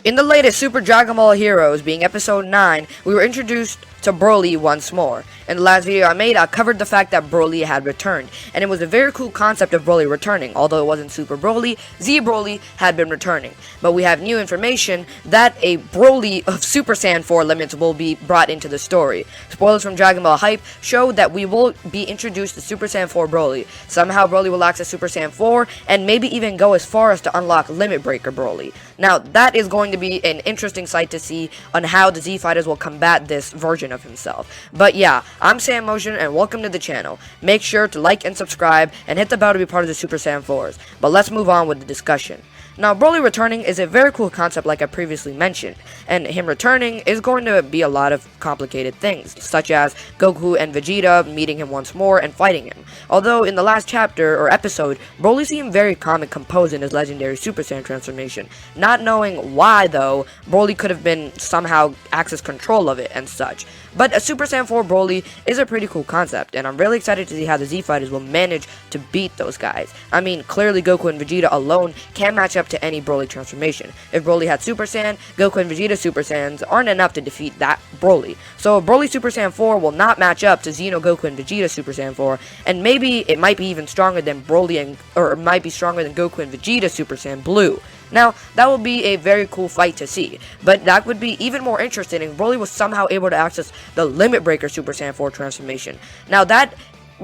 In the latest Super Dragon Ball Heroes, being episode 9, we were introduced to Broly once more. In the last video I made, I covered the fact that Broly had returned, and it was a very cool concept of Broly returning. Although it wasn't Super Broly, Z Broly had been returning. But we have new information that a Broly of Super Saiyan 4 limits will be brought into the story. Spoilers from Dragon Ball Hype show that we will be introduced to Super Saiyan 4 Broly. Somehow Broly will access Super Saiyan 4, and maybe even go as far as to unlock Limit Breaker Broly. Now, that is going to be an interesting sight to see on how the Z Fighters will combat this version of himself. But yeah, I'm Saiyan Motion and welcome to the channel. Make sure to like and subscribe and hit the bell to be part of the Super Saiyan 4s. But let's move on with the discussion. Now, Broly returning is a very cool concept like I previously mentioned, and him returning is going to be a lot of complicated things, such as Goku and Vegeta meeting him once more and fighting him. Although in the last chapter or episode, Broly seemed very calm and composed in his legendary Super Saiyan transformation. Not knowing why though, Broly could have been somehow access control of it and such. But a Super Saiyan 4 Broly is a pretty cool concept, and I'm really excited to see how the Z Fighters will manage to beat those guys. I mean, clearly Goku and Vegeta alone can't match up to any Broly transformation. If Broly had Super Saiyan, Goku and Vegeta Super Saiyans aren't enough to defeat that Broly. So Broly Super Saiyan 4 will not match up to Xeno Goku and Vegeta Super Saiyan 4, and maybe it might be even stronger than or it might be stronger than Goku and Vegeta Super Saiyan Blue. Now, that would be a very cool fight to see, but that would be even more interesting if Broly was somehow able to access the Limit Breaker Super Saiyan 4 transformation. Now, that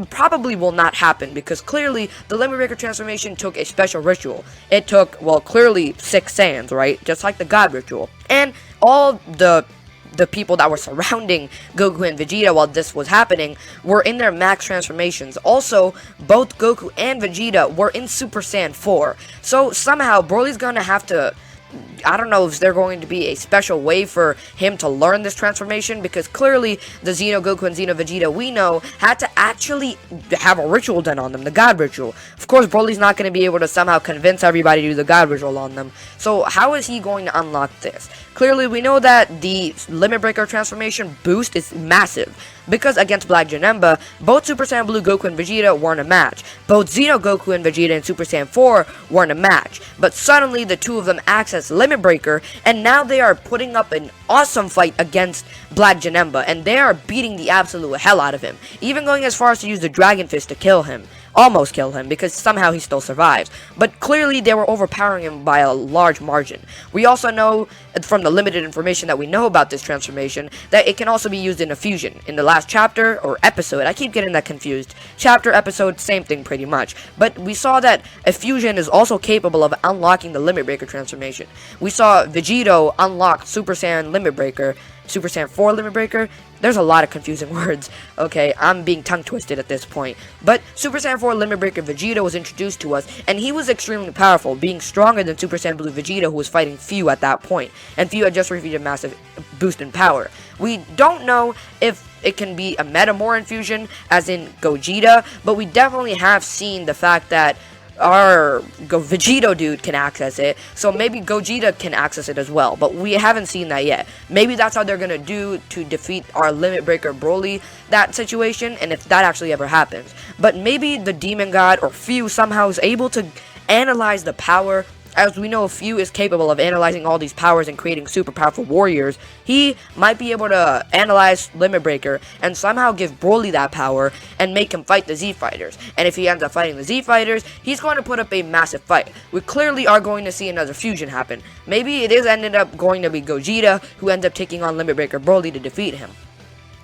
probably will not happen because clearly the Limit Breaker transformation took a special ritual. It took, well, clearly 6 Saiyans, right? Just like the God ritual. And all the people that were surrounding Goku and Vegeta while this was happening were in their max transformations. Also, both Goku and Vegeta were in Super Saiyan 4. So somehow Broly's gonna have to, I don't know if there's going to be a special way for him to learn this transformation, because clearly the Xeno Goku and Xeno Vegeta we know had to actually have a ritual done on them, the God ritual. Of course, Broly's not going to be able to somehow convince everybody to do the God ritual on them. So how is he going to unlock this? Clearly, we know that the Limit Breaker transformation boost is massive, because against Black Janemba, both Super Saiyan Blue Goku and Vegeta weren't a match. Both Xeno Goku and Vegeta in Super Saiyan 4 weren't a match. But suddenly, the two of them access Limit Breaker, and now they are putting up an awesome fight against Black Janemba, and they are beating the absolute hell out of him, even going as far as to use the Dragon Fist to kill him. Almost kill him, because somehow he still survives. But clearly they were overpowering him by a large margin. We also know, from the limited information that we know about this transformation, that it can also be used in a fusion. In the last chapter, or episode, I keep getting that confused. Chapter, episode, same thing pretty much. But we saw that a fusion is also capable of unlocking the Limit Breaker transformation. We saw Vegito unlock Super Saiyan Limit Breaker, Super Saiyan 4 Limit Breaker. There's a lot of confusing words. Okay, I'm being tongue twisted at this point. But Super Saiyan 4 Limit Breaker Vegeta was introduced to us, and he was extremely powerful, being stronger than Super Saiyan Blue Vegeta, who was fighting Fu at that point. And Fu had just received a massive boost in power. We don't know if it can be a Metamor infusion, as in Gogeta, but we definitely have seen the fact that our Vegito dude can access it, so maybe Gogeta can access it as well, but we haven't seen that yet. Maybe that's how they're gonna do to defeat our Limit Breaker Broly, that situation, and if that actually ever happens. But maybe the Demon God or Fu somehow is able to analyze the power. As we know, Fu is capable of analyzing all these powers and creating super powerful warriors. He might be able to analyze Limit Breaker and somehow give Broly that power and make him fight the Z Fighters. And if he ends up fighting the Z Fighters, he's going to put up a massive fight. We clearly are going to see another fusion happen. Maybe it is ended up going to be Gogeta who ends up taking on Limit Breaker Broly to defeat him.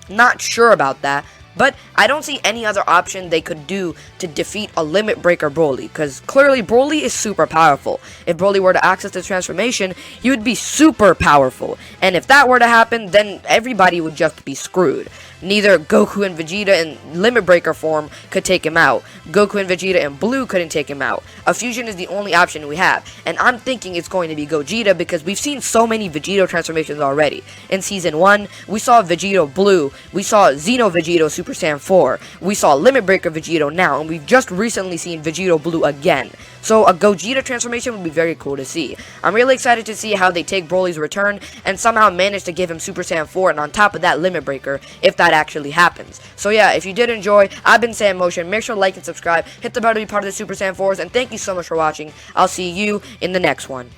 Not sure about that. But I don't see any other option they could do to defeat a Limit Breaker Broly, because clearly Broly is super powerful. If Broly were to access this transformation, he would be super powerful. And if that were to happen, then everybody would just be screwed. Neither Goku and Vegeta in Limit Breaker form could take him out. Goku and Vegeta in Blue couldn't take him out. A fusion is the only option we have, and I'm thinking it's going to be Gogeta because we've seen so many Vegito transformations already. In Season 1, we saw Vegito Blue, we saw Xeno Vegito Super Saiyan 4, we saw Limit Breaker Vegito now, and we've just recently seen Vegito Blue again. So a Gogeta transformation would be very cool to see. I'm really excited to see how they take Broly's return and somehow manage to give him Super Saiyan 4 and on top of that Limit Breaker if that actually happens. So yeah, if you did enjoy, I've been Saiyan Motion. Make sure to like and subscribe, hit the bell to be part of the Super Saiyan 4s, and thank you so much for watching. I'll see you in the next one.